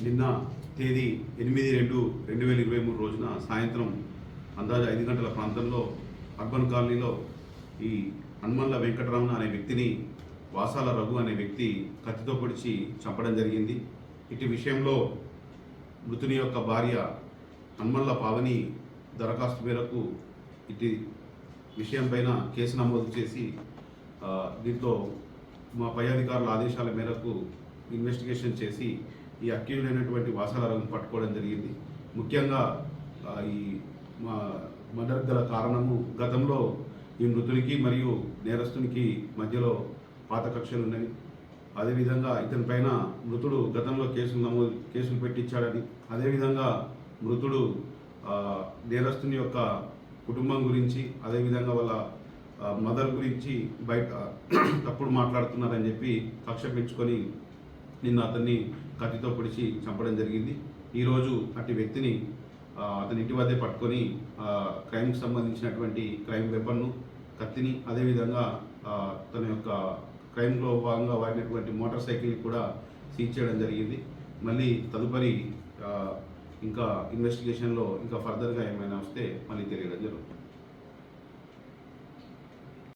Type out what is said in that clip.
నిన్న తేదీ 8/2/2023 రోజున సాయంత్రం అందాజ 5 గంటల ప్రాంతంలో అర్బన్ కాలనీలో ఈ హనుమల్ల వెంకటరమణ అనే వ్యక్తిని వాసాల రఘు అనే వ్యక్తి కత్తితో పొడిచి చంపడం జరిగింది. ఇటు విషయంలో మృతుని యొక్క భార్య హనుమల్ల పావని దరఖాస్తు మేరకు ఇటు విషయం పైన కేసు నమోదు చేసి దీంట్లో మా పై అధికారుల ఆదేశాల మేరకు ఇన్వెస్టిగేషన్ చేసి ఈ అక్యూజ్డ్ అయినటువంటి వాసాల రఘును పట్టుకోవడం జరిగింది. ముఖ్యంగా ఈ మర్డర్ గల కారణము గతంలో ఈ మృతునికి మరియు నేరస్తునికి మధ్యలో పాత కక్షలు ఉన్నవి. అదేవిధంగా ఇతని పైన మృతుడు గతంలో కేసులు పెట్టించాడని, అదేవిధంగా మృతుడు నేరస్తుని యొక్క కుటుంబం గురించి, అదేవిధంగా వాళ్ళ మదర్ గురించి బయట తప్పుడు మాట్లాడుతున్నారని చెప్పి కక్ష పెంచుకొని నిన్న అతన్ని కత్తితో పొడిచి చంపడం జరిగింది. ఈరోజు అట్టి వ్యక్తిని అతని ఇంటి వద్దే పట్టుకొని క్రైమ్కి సంబంధించినటువంటి క్రైమ్ వెపన్ను, కత్తిని, అదేవిధంగా తన యొక్క క్రైమ్లో భాగంగా వాడినటువంటి మోటార్ సైకిల్ని కూడా సీజ్ చేయడం జరిగింది. మళ్ళీ తదుపరి ఇంకా ఇన్వెస్టిగేషన్లో ఇంకా ఫర్దర్గా ఏమైనా వస్తే మళ్ళీ తెలియడం జరుగుతుంది.